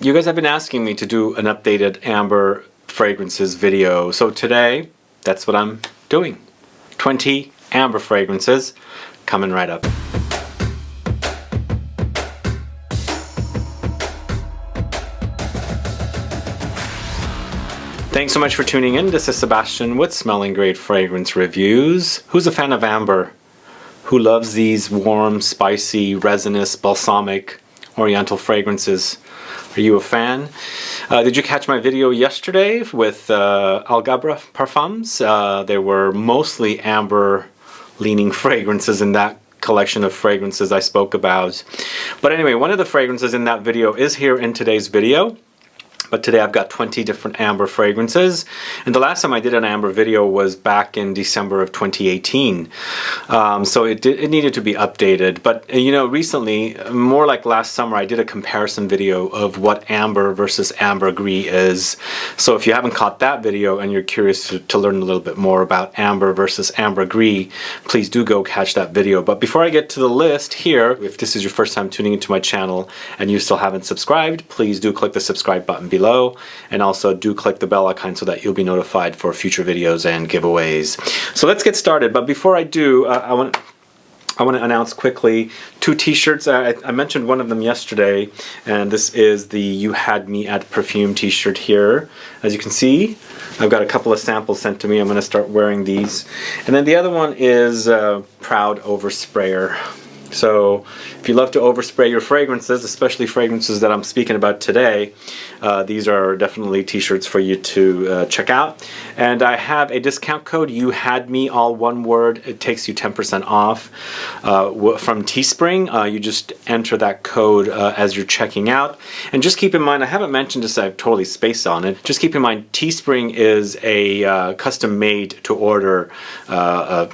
You guys have been asking me to do an updated amber fragrances video, so today that's what I'm doing. 20 amber fragrances coming right up. Thanks so much for tuning in. This is Sebastian with Smelling Great Fragrance Reviews. Who's a fan of amber? Who loves these warm, spicy, resinous, balsamic, oriental fragrances? Are you a fan? Did you catch my video yesterday with Algabra Parfums? There were mostly amber leaning fragrances in that collection of fragrances I spoke about. But anyway, one of the fragrances in that video is here in today's video. But today I've got 20 different amber fragrances, and the last time I did an amber video was back in December of 2018, so it needed to be updated. But you know, recently, more like last summer, I did a comparison video of what amber versus ambergris is. So if you haven't caught that video and you're curious to learn a little bit more about amber versus ambergris, please do go catch that video. But before I get to the list here, if this is your first time tuning into my channel and you still haven't subscribed, please do click the subscribe button below, and also do click the bell icon so that you'll be notified for future videos and giveaways. So let's get started, but before I do, I want to announce quickly 2 t-shirts. I mentioned one of them yesterday, and this is the You Had Me at Perfume t-shirt here. As you can see, I've got a couple of samples sent to me. I'm going to start wearing these. And then the other one is Proud Oversprayer. So if you love to overspray your fragrances, especially fragrances that I'm speaking about today, these are definitely t-shirts for you to check out. And I have a discount code, You Had Me, all one word. It takes you 10% off from Teespring. You just enter that code as you're checking out. And just keep in mind, I haven't mentioned this, I've totally spaced on it. Just keep in mind, Teespring is a custom made to order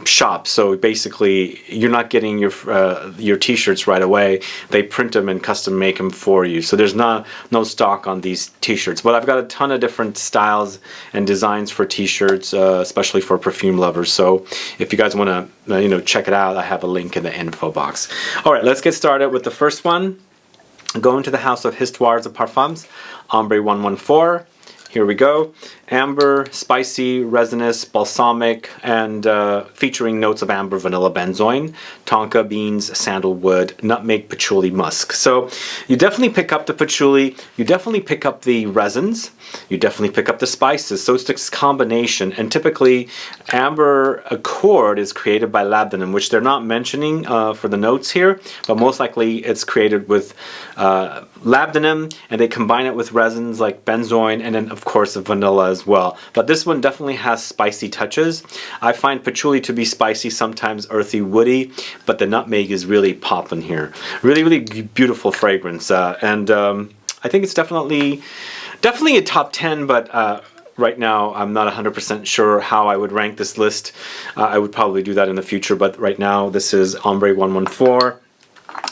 shop. So basically, you're not getting your t-shirts right away. They print them and custom make them for you. So there's no stock on these t-shirts. But I've got a ton of different styles and designs for t-shirts, especially for perfume lovers. So if you guys want to check it out, I have a link in the info box. All right, let's get started with the first one. Going to the house of Histoires of Parfums, Ambre 114. Here we go. Amber, spicy, resinous, balsamic, and featuring notes of amber, vanilla, benzoin, tonka beans, sandalwood, nutmeg, patchouli, musk. So you definitely pick up the patchouli, you definitely pick up the resins, you definitely pick up the spices. So it's this combination. And typically, amber accord is created by Labdanum, which they're not mentioning for the notes here, but most likely it's created with Labdanum, and they combine it with resins like benzoin, and then of course the vanilla as well. But this one definitely has spicy touches. I find patchouli to be spicy, sometimes earthy, woody, but the nutmeg is really popping here. Really, really beautiful fragrance, and I think it's definitely a top 10, but right now I'm not 100% sure how I would rank this list. I would probably do that in the future, but right now this is Ambre 114.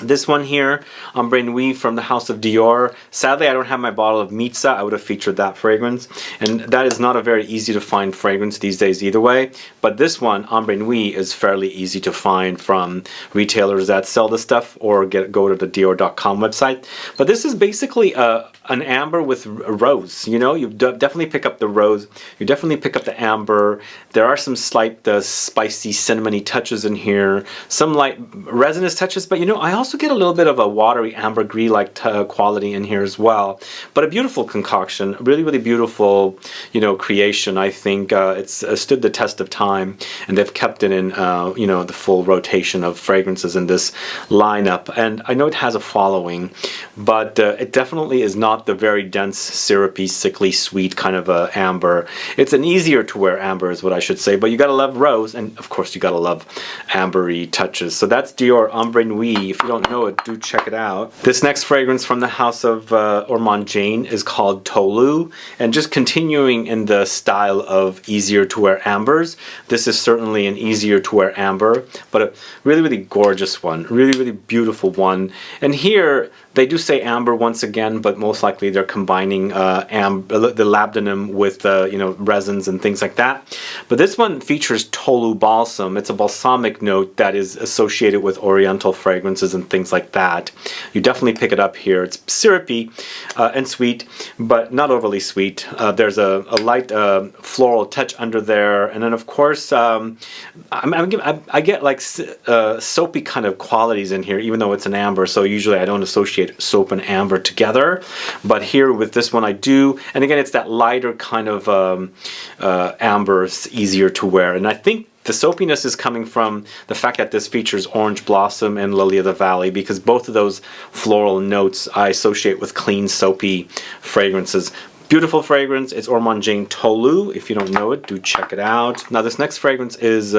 This one here, Ambre Nuit from the house of Dior. Sadly, I don't have my bottle of Mitza. I would have featured that fragrance. And that is not a very easy to find fragrance these days either way. But this one, Ambre Nuit, is fairly easy to find from retailers that sell the stuff, or go to the Dior.com website. But this is basically an amber with rose. You know, you definitely pick up the rose. You definitely pick up the amber. There are some slight spicy, cinnamony touches in here. Some light resinous touches. But you know, I also get a little bit of a watery ambergris-like quality in here as well. But a beautiful concoction, really, really beautiful, creation. I think it's stood the test of time, and they've kept it in, the full rotation of fragrances in this lineup. And I know it has a following, but it definitely is not the very dense, syrupy, sickly, sweet kind of amber. It's an easier to wear amber, is what I should say. But you gotta love rose, and of course you gotta love ambery touches. So that's Dior Ambre Nuit. If you don't know it, do check it out. This next fragrance from the house of Ormonde Jayne is called Tolu, and just continuing in the style of easier to wear ambers, this is certainly an easier to wear amber, but a really, really gorgeous one, really, really beautiful one. And here They do say amber once again, but most likely they're combining the labdanum with resins and things like that. But this one features Tolu balsam. It's a balsamic note that is associated with oriental fragrances and things like that. You definitely pick it up here. It's syrupy and sweet, but not overly sweet. There's a light floral touch under there, and then of course I get like soapy kind of qualities in here, even though it's an amber. So usually I don't associate soap and amber together, but here with this one I do. And again, it's that lighter kind of amber. It's easier to wear, and I think the soapiness is coming from the fact that this features orange blossom and lily of the valley, because both of those floral notes I associate with clean, soapy fragrances. Beautiful fragrance. It's Ormonde Jayne Tolu. If you don't know it, do check it out. Now this next fragrance is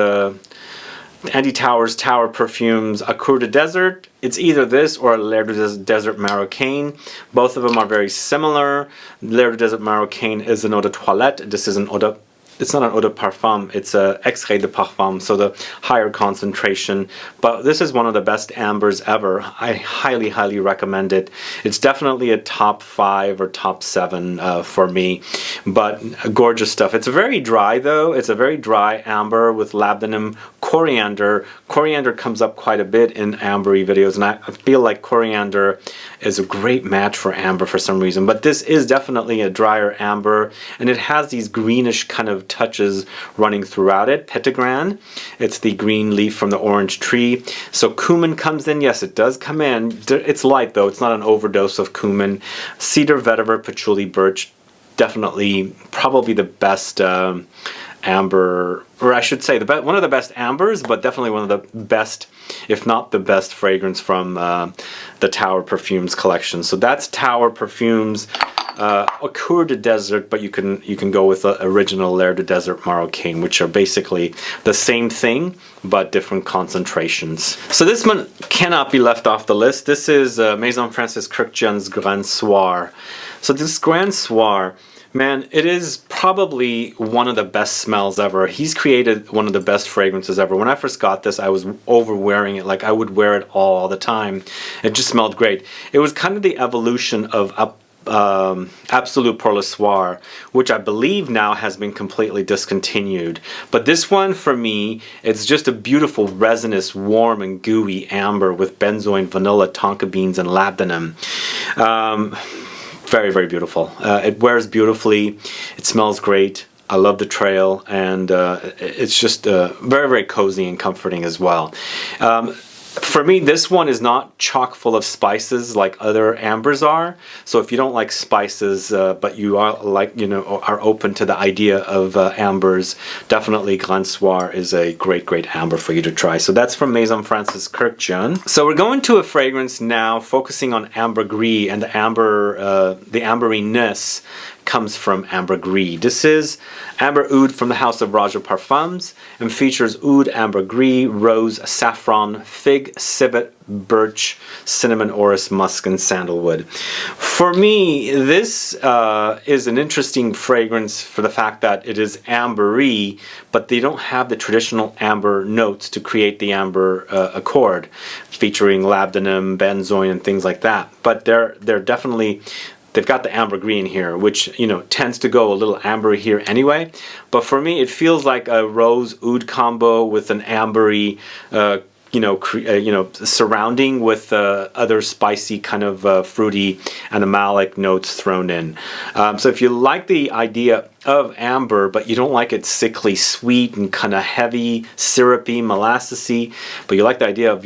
Andy Towers Tower Perfumes A Cour de Desert. It's either this or L'air du Desert Marocain. Both of them are very similar. L'air du Desert Marocain is an eau de toilette. This is an eau de... It's not an eau de parfum, it's a extrait de parfum, so the higher concentration. But this is one of the best ambers ever. I highly, highly recommend it. It's definitely a top 5 or top 7 for me, but gorgeous stuff. It's very dry though. It's a very dry amber with labdanum, coriander. Coriander comes up quite a bit in ambery videos, and I feel like coriander is a great match for amber for some reason. But this is definitely a drier amber, and it has these greenish kind of touches running throughout it. Petitgrain, it's the green leaf from the orange tree. So cumin comes in. Yes, it does come in. It's light though. It's not an overdose of cumin. Cedar, vetiver, patchouli, birch. Definitely, probably the best amber, or I should say one of the best ambers, but definitely one of the best, if not the best, fragrance from the Tower Perfumes collection. So that's Tower Perfumes A Cour de Desert, but you can go with the original L'air du Desert Marocain, which are basically the same thing but different concentrations. So this one cannot be left off the list. This is Maison Francis Kurkdjian's Grand Soir. So this Grand Soir, man, it is probably one of the best smells ever. He's created one of the best fragrances ever. When I first got this, I was over wearing it. Like, I would wear it all the time. It just smelled great. It was kind of the evolution of Absolute Pour le Soir, which I believe now has been completely discontinued. But this one, for me, it's just a beautiful resinous, warm and gooey amber with benzoin, vanilla, tonka beans, and labdanum. Very, very beautiful. It wears beautifully. It smells great. I love the trail, and it's just very, very cozy and comforting as well. For me, this one is not chock full of spices like other ambers are. So if you don't like spices, but you are are open to the idea of ambers, definitely Grand Soir is a great, great amber for you to try. So that's from Maison Francis Kurkdjian. So we're going to a fragrance now focusing on ambergris, and the amberiness comes from ambergris. This is Amber Oud from the house of Raja Parfums, and features oud, ambergris, rose, saffron, fig, civet, birch, cinnamon, orris, musk, and sandalwood. For me, this is an interesting fragrance for the fact that it is ambery, but they don't have the traditional amber notes to create the amber accord, featuring labdanum, benzoin, and things like that. But they're definitely... They've got the ambergris in here, which, tends to go a little ambery here anyway. But for me, it feels like a rose oud combo with an ambery, surrounding with other spicy kind of fruity animalic notes thrown in. So if you like the idea of amber, but you don't like it sickly sweet and kind of heavy, syrupy, molassesy, but you like the idea of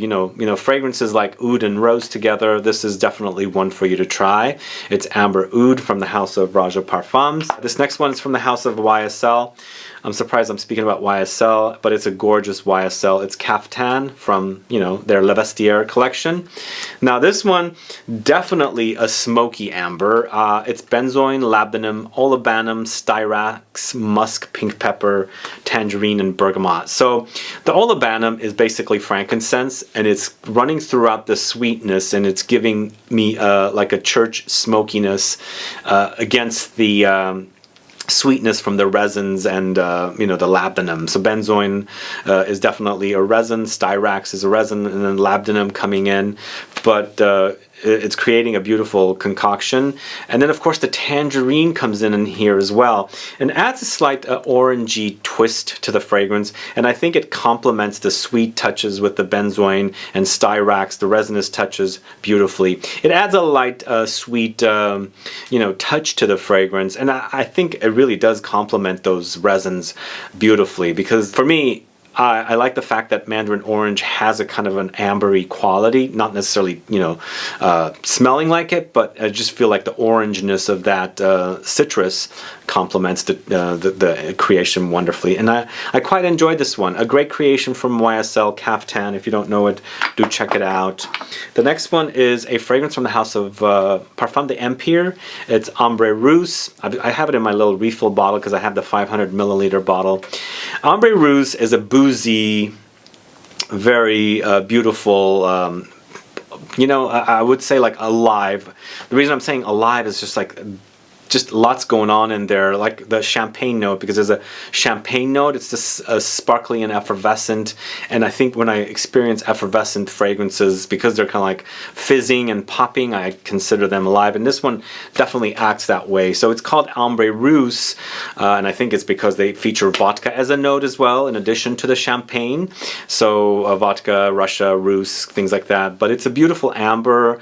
fragrances like oud and rose together, this is definitely one for you to try. It's Amber Oud from the house of Raja Parfums. This next one is from the house of YSL. I'm surprised I'm speaking about YSL, but it's a gorgeous YSL. It's Caftan from, their Le Vestiaire collection. Now this one, definitely a smoky amber. It's benzoin, labdanum, olibanum, styrax, musk, pink pepper, tangerine, and bergamot. So the olibanum is basically frankincense, and it's running throughout the sweetness, and it's giving me like a church smokiness against the sweetness from the resins and the labdanum. So benzoin is definitely a resin, styrax is a resin, and then labdanum coming in. but it's creating a beautiful concoction. And then of course the tangerine comes in here as well and adds a slight orangey twist to the fragrance, and I think it complements the sweet touches with the benzoin and styrax, the resinous touches, beautifully. It adds a light sweet you know, touch to the fragrance, and I think it really does complement those resins beautifully, because for me, I like the fact that Mandarin Orange has a kind of an ambery quality, not necessarily, you know, smelling like it, but I just feel like the orangeness of that citrus complements the creation wonderfully. And I quite enjoyed this one. A great creation from YSL Caftan. If you don't know it, do check it out. The next one is a fragrance from the house of Parfums de Empire. It's Ambre Russe. I have it in my little refill bottle because I have the 500 milliliter bottle. Ambre Russe is a boozy, very beautiful, you know, I would say like alive. The reason I'm saying alive is just lots going on in there, like the champagne note, because there's a champagne note. It's just sparkly and effervescent, and I think when I experience effervescent fragrances, because they're kind of like fizzing and popping, I consider them alive, and this one definitely acts that way. So it's called Ambre Russe, and I think it's because they feature vodka as a note as well, in addition to the champagne. So vodka, Russia, Russe, things like that. But it's a beautiful amber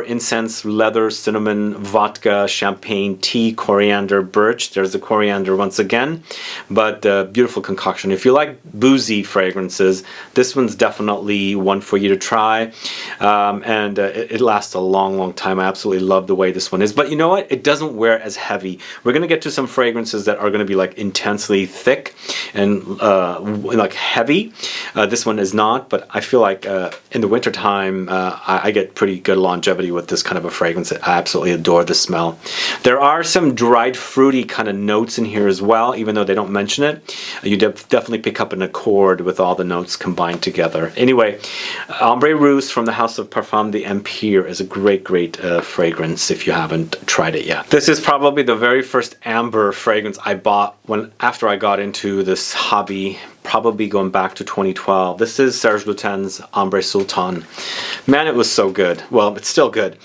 incense, leather, cinnamon, vodka, champagne, tea, coriander, birch. There's the coriander once again, but beautiful concoction. If you like boozy fragrances, this one's definitely one for you to try, and it lasts a long time. I absolutely love the way this one is, but you know what? It doesn't wear as heavy. We're gonna get to some fragrances that are gonna be like intensely thick and like heavy. This one is not, but I feel like in the winter time I get pretty good longevity with this kind of a fragrance. I absolutely adore the smell. There are some dried fruity kind of notes in here as well, even though they don't mention it. You definitely pick up an accord with all the notes combined together. Anyway, Ambre Russe from the house of Parfums de Empire is a great fragrance if you haven't tried it yet. This is probably the very first amber fragrance I bought after I got into this hobby, probably going back to 2012. This is Serge Lutens' Ambre Sultan. Man, it was so good. Well, it's still good.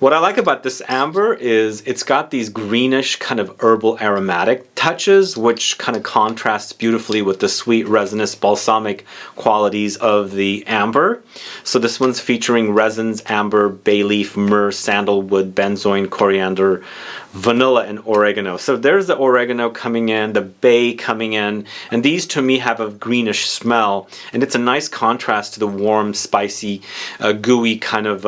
What I like about this amber is it's got these greenish kind of herbal aromatic touches, which kind of contrasts beautifully with the sweet resinous balsamic qualities of the amber. So this one's featuring resins, amber, bay leaf, myrrh, sandalwood, benzoin, coriander, vanilla, and oregano. So there's the oregano coming in, the bay coming in, and these to me have a greenish smell, and it's a nice contrast to the warm, spicy, gooey kind of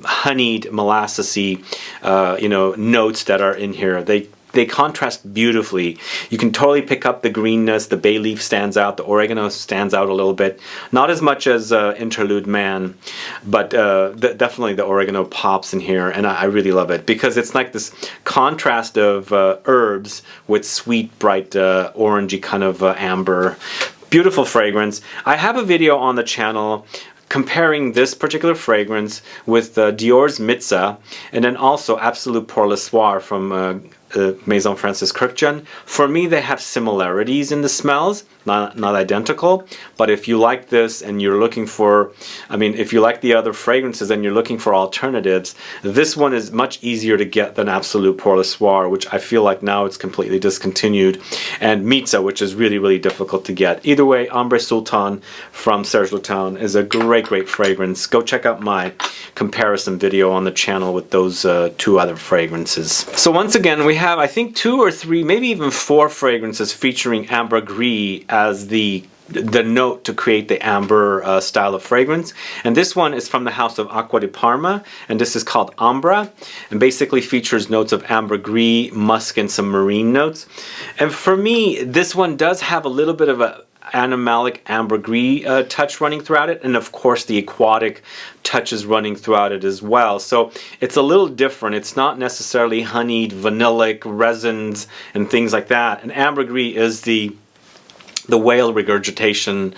honeyed, molassesy, you know, notes that are in here. They contrast beautifully. You can totally pick up the greenness. The bay leaf stands out. The oregano stands out a little bit. Not as much as Interlude Man, but definitely the oregano pops in here, and I really love it because it's like this contrast of herbs with sweet, bright, orangey kind of amber. Beautiful fragrance. I have a video on the channel comparing this particular fragrance with Dior's Mitza, and then also Absolute Pour Le Soir from Maison Francis Kurkdjian. For me, they have similarities in the smells, not identical, but if you like this and you're looking for, I mean, if you like the other fragrances and you're looking for alternatives, this one is much easier to get than Absolute Pour Le Soir, which I feel like now it's completely discontinued, and Mitza, which is really difficult to get. Either way, Ambre Sultan from Serge Lutens is a great fragrance. Go check out my comparison video on the channel with those two other fragrances. So once again, we have, I think, 2 or 3, maybe even 4 fragrances featuring ambergris as the note to create the amber style of fragrance. And this one is from the house of Acqua di Parma, and this is called Ambra, and basically features notes of ambergris, musk, and some marine notes. And for me, this one does have a little bit of a animalic ambergris touch running throughout it, and of course the aquatic touches running throughout it as well. So it's a little different. It's not necessarily honeyed, vanillic, resins, and things like that. And ambergris is the the whale regurgitation,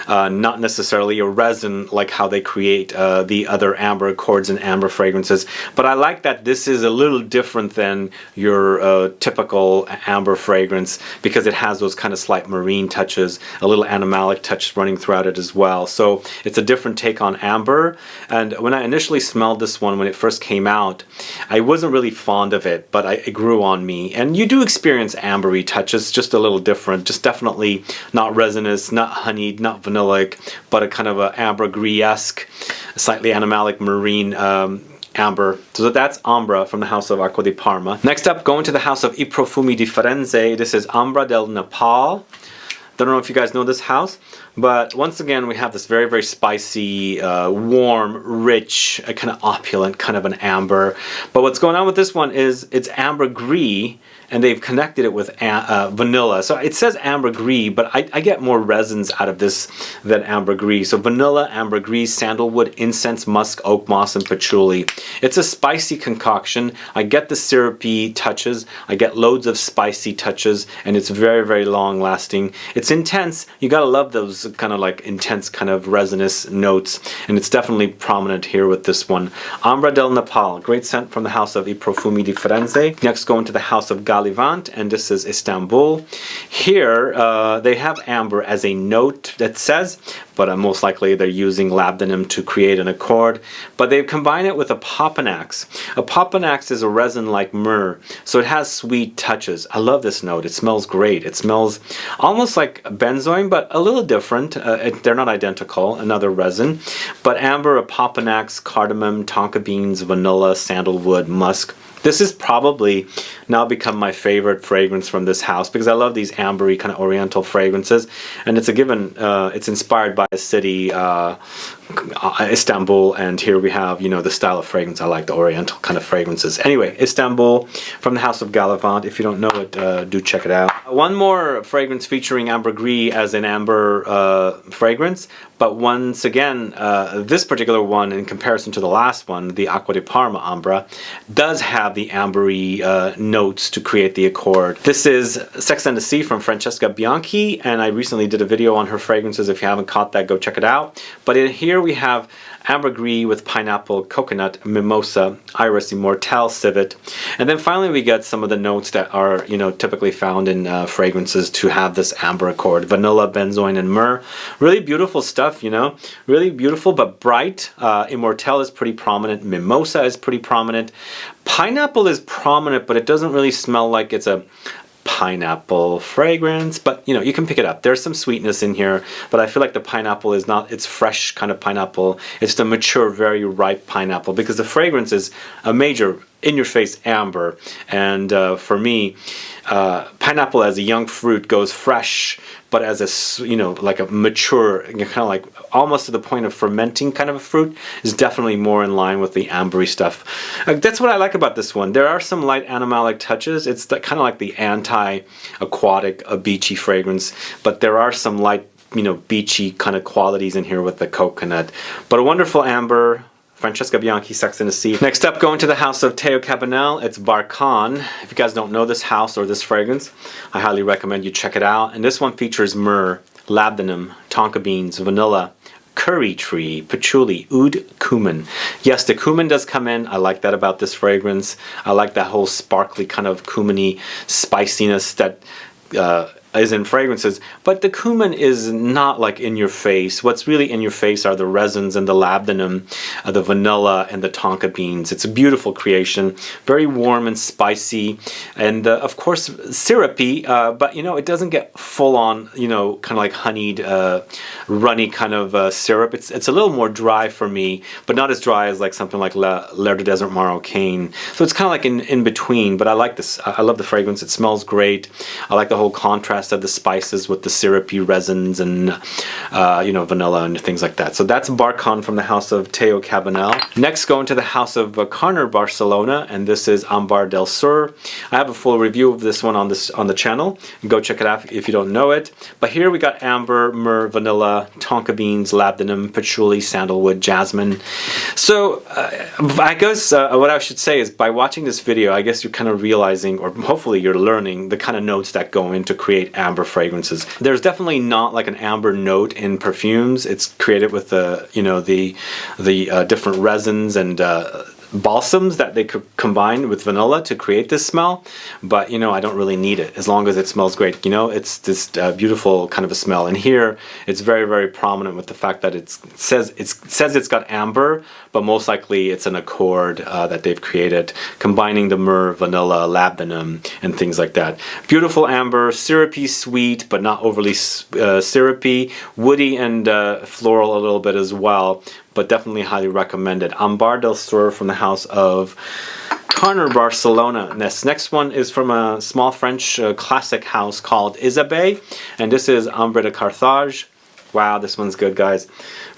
not necessarily a resin like how they create the other amber accords and amber fragrances. But I like that this is a little different than your typical amber fragrance because it has those kind of slight marine touches, a little animalic touch running throughout it as well. So it's a different take on amber. And when I initially smelled this one when it first came out, I wasn't really fond of it, but it grew on me. And you do experience ambery touches, just a little different, just definitely not resinous, not honeyed, not vanillic, but a kind of a ambergris-esque, slightly animalic marine amber. So that's Ambra from the house of Acqua di Parma. Next up, going to the house of I Profumi di Firenze. This is Ambra del Nepal. Don't know if you guys know this house, but once again we have this very, very spicy, warm, rich, kind of opulent kind of an amber. But what's going on with this one is it's ambergris, and they've connected it with vanilla. So it says ambergris, but I get more resins out of this than ambergris. So vanilla, ambergris, sandalwood, incense, musk, oak moss, and patchouli. It's a spicy concoction. I get the syrupy touches. I get loads of spicy touches, and it's very, very long lasting. It's intense. You gotta love those kind of like intense kind of resinous notes, and it's definitely prominent here with this one. Ambra del Nepal, great scent from the house of I Profumi di Firenze. Next, going to the house of Gallivant, and this is Istanbul. Here they have amber as a note that says, but most likely they're using Labdanum to create an accord, but they've combined it with a Popanax. A Popanax is a resin like myrrh, so it has sweet touches. I love this note. It smells great. It smells almost like benzoin, but a little different. They're not identical, another resin, but amber, a Popanax, cardamom, tonka beans, vanilla, sandalwood, musk. This has probably now become my favorite fragrance from this house because I love these ambery kind of oriental fragrances, and it's a given, it's inspired by a city, Istanbul, and here we have, you know, the style of fragrance. I like the oriental kind of fragrances. Anyway, Istanbul from the house of Gallivant. If you don't know it, do check it out. One more fragrance featuring ambergris as an amber fragrance, but once again, this particular one, in comparison to the last one, the Acqua di Parma Ambra, does have the ambery notes to create the accord. This is Sex and the Sea from Francesca Bianchi, and I recently did a video on her fragrances. If you haven't caught that, go check it out. But in here we have ambergris with pineapple, coconut, mimosa, iris, immortelle, civet, and then finally we get some of the notes that are, you know, typically found in fragrances to have this amber accord: vanilla, benzoin, and myrrh. Really beautiful stuff, you know, really beautiful but bright. Immortelle is pretty prominent. Mimosa is pretty prominent. Pineapple is prominent, but it doesn't really smell like it's a pineapple fragrance, but you know, you can pick it up. There's some sweetness in here, but I feel like the pineapple is not, it's fresh kind of pineapple. It's the mature, very ripe pineapple, because the fragrance is a major in-your-face amber, and for me, pineapple as a young fruit goes fresh, but as a, you know, like a mature, kind of like almost to the point of fermenting kind of a fruit, is definitely more in line with the ambery stuff. That's what I like about this one. There are some light animalic touches. It's kind of like the anti-aquatic, beachy fragrance, but there are some light, you know, beachy kind of qualities in here with the coconut. But a wonderful amber. Francesca Bianchi Sex and the Sea. Next up, going to the house of Teo Cabanel, it's Barkhane. If you guys don't know this house or this fragrance, I highly recommend you check it out. And this one features myrrh, labdanum, tonka beans, vanilla, curry tree, patchouli, oud, cumin. Yes, the cumin does come in. I like that about this fragrance. I like that whole sparkly kind of cuminy spiciness that is in fragrances, but the cumin is not like in your face. What's really in your face are the resins and the labdanum, the vanilla and the tonka beans. It's a beautiful creation, very warm and spicy, and of course syrupy, but you know, it doesn't get full on, you know, kind of like honeyed, runny kind of syrup. It's a little more dry for me, but not as dry as like something like L'air du Désert Marocain. So it's kind of like in between, but I like this. I love the fragrance. It smells great. I like the whole contrast of the spices with the syrupy resins and you know, vanilla and things like that. So that's Barkhane from the house of Teo Cabanel. Next, going to the house of Carner, Barcelona, and this is Ambar del Sur. I have a full review of this one on the channel. Go check it out if you don't know it. But here we got amber, myrrh, vanilla, tonka beans, labdanum, patchouli, sandalwood, jasmine. So I guess what I should say is, by watching this video, I guess you're kind of realizing, or hopefully you're learning, the kind of notes that go into create great amber fragrances. There's definitely not like an amber note in Perfumes. It's created with the, you know, the different resins and balsams that they could combine with vanilla to create this smell, but you know, I don't really need it as long as it smells great. You know, it's this beautiful kind of a smell, and here it's very prominent with the fact that it says it's got amber, but most likely it's an accord that they've created combining the myrrh, vanilla, labdanum, and things like that. Beautiful amber, syrupy, sweet, but not overly syrupy, woody and floral a little bit as well, but definitely highly recommended. Ambar del Sur from the house of Carner, Barcelona. And this next one is from a small French classic house called Isabey, and this is Ambre de Carthage. Wow, this one's good, guys.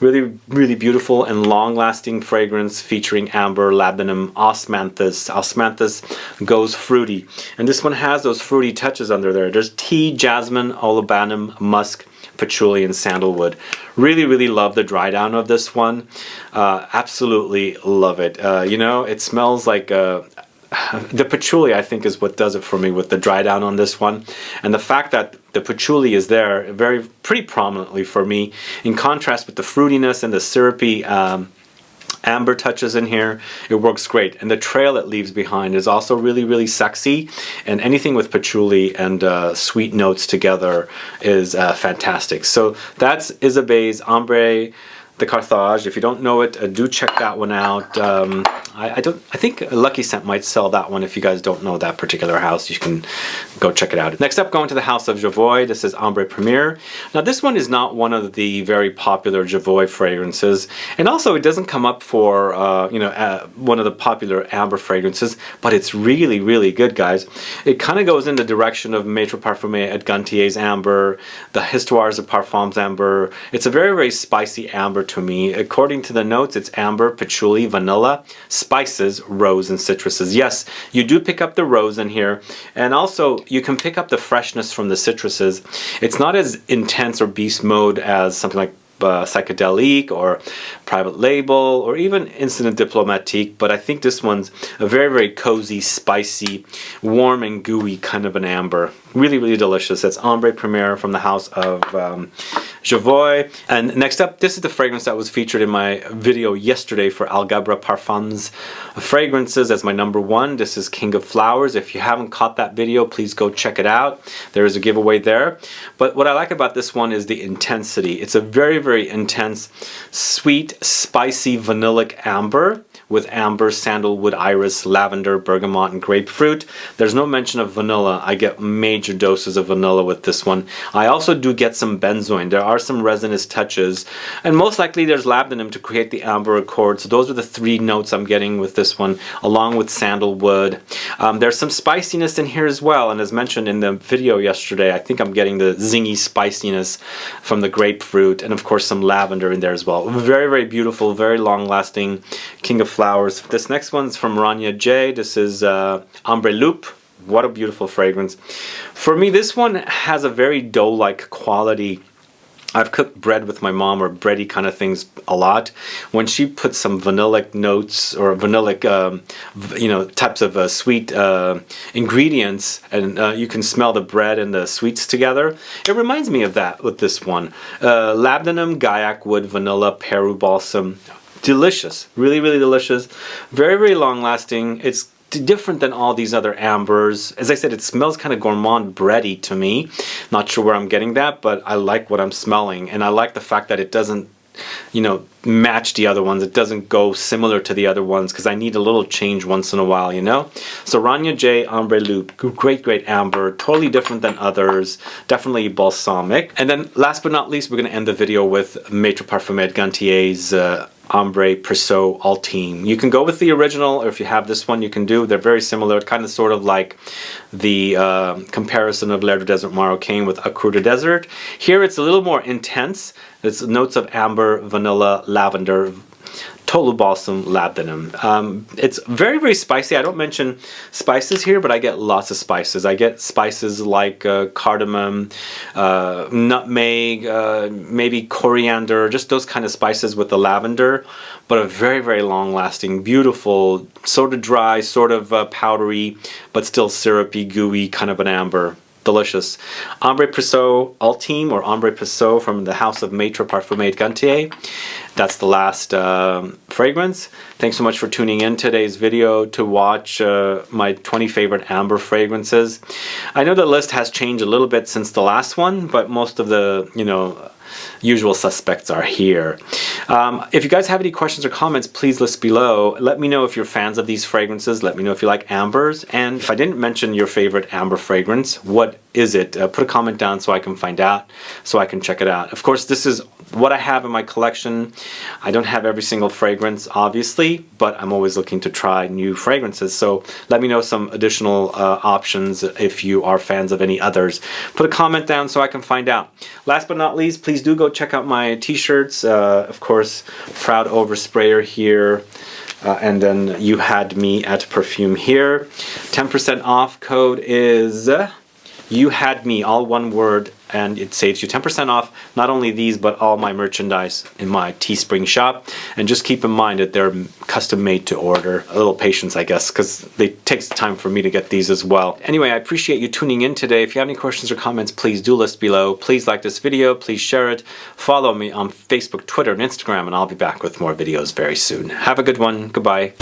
Really beautiful and long-lasting fragrance featuring amber, labdanum, osmanthus. Osmanthus goes fruity, and this one has those fruity touches under there. There's tea, jasmine, olibanum, musk, patchouli, and sandalwood. Really love the dry down of this one. Absolutely love it. You know, it smells like the patchouli, I think, is what does it for me with the dry down on this one, and the fact that the patchouli is there pretty prominently for me, in contrast with the fruitiness and the syrupy amber touches in here. It works great, and the trail it leaves behind is also really sexy, and anything with patchouli and sweet notes together is fantastic. So that's Isabey's Ambre de Carthage. If you don't know it, do check that one out. I think Lucky Scent might sell that one. If you guys don't know that particular house, you can go check it out. Next up, going to the house of Javoy. This is Ambre Premier. Now this one is not one of the very popular Javoy fragrances, and also it doesn't come up for you know, one of the popular amber fragrances, but it's really good, guys. It kind of goes in the direction of Maître Parfumé et Gantier's amber, the Histoires of Parfums amber. It's a very spicy amber to me. According to the notes, it's amber, patchouli, vanilla, spices, rose, and citruses. Yes, you do pick up the rose in here, and also you can pick up the freshness from the citruses. It's not as intense or beast mode as something like Psychedelic or Private Label or even Incident Diplomatique, but I think this one's a very cozy, spicy, warm and gooey kind of an amber. Really delicious. That's Ambre Premier from the house of Javoy. And next up, this is the fragrance that was featured in my video yesterday for Algabra Parfums fragrances as my #1. This is King of Flowers. If you haven't caught that video, please go check it out. There is a giveaway there. But what I like about this one is the intensity. It's a very intense, sweet, spicy, vanillic amber with amber, sandalwood, iris, lavender, bergamot, and grapefruit. There's no mention of vanilla. I get major doses of vanilla with this one. I also do get some benzoin. There are some resinous touches, and most likely there's labdanum to create the amber accord. So those are the 3 notes I'm getting with this one, along with sandalwood. There's some spiciness in here as well, and as mentioned in the video yesterday, I think I'm getting the zingy spiciness from the grapefruit, and of course some lavender in there as well. Very beautiful, very long-lasting King of Flowers. This next one's from Rania J. This is Ambre Loup. What a beautiful fragrance. For me, this one has a very dough-like quality. I've cooked bread with my mom, or bready kind of things, a lot. When she puts some vanillic notes or vanillic, you know, types of sweet ingredients, and you can smell the bread and the sweets together. It reminds me of that with this one. Labdanum, Gaiac wood, vanilla, Peru balsam. Delicious. Really delicious. Very long lasting. It's different than all these other ambers. As I said, it smells kind of gourmand bready to me. Not sure where I'm getting that, but I like what I'm smelling, and I like the fact that it doesn't, you know, match the other ones. It doesn't go similar to the other ones, because I need a little change once in a while, you know. So Rania J, Ambre Loup, great amber, totally different than others, definitely balsamic. And then last but not least, we're going to end the video with Maître Parfumé et Gantier's Ambre Perso Ultime. You can go with the original, or if you have this one, you can do. They're very similar, kind of sort of like the comparison of L'air du Desert Marocain with Acru de Desert. Here it's a little more intense. It's notes of amber, vanilla, lavender, Tolu balsam, labdanum. It's very spicy. I don't mention spices here, but I get lots of spices. I get spices like cardamom, nutmeg, maybe coriander, just those kind of spices with the lavender, but a very long lasting, beautiful, sort of dry, sort of powdery, but still syrupy, gooey kind of an amber. delicious. Ambre Russe Ultime, or Ambre Russe from the house of Maître Parfumé Gantier. That's the last fragrance. Thanks so much for tuning in today's video to watch my 20 favorite amber fragrances. I know the list has changed a little bit since the last one, but most of the, usual suspects are here. If you guys have any questions or comments, please list below. Let me know if you're fans of these fragrances. Let me know if you like ambers. And if I didn't mention your favorite amber fragrance, what is it? Put a comment down so I can find out, so I can check it out. Of course, this is what I have in my collection. I don't have every single fragrance, obviously, but I'm always looking to try new fragrances. So let me know some additional options if you are fans of any others. Put a comment down so I can find out. Last but not least, please do go check out my t-shirts. Of course, proud oversprayer here. And then you had me at Perfume here. 10% off code is you had me, all one word, and it saves you 10% off not only these but all my merchandise in my Teespring shop. And just keep in mind that they're custom made to order. A little patience, I guess, because it takes time for me to get these as well. Anyway, I appreciate you tuning in today. If you have any questions or comments, please do list below. Please like this video, please share it, follow me on Facebook, Twitter, and Instagram, and I'll be back with more videos very soon. Have a good one. Goodbye.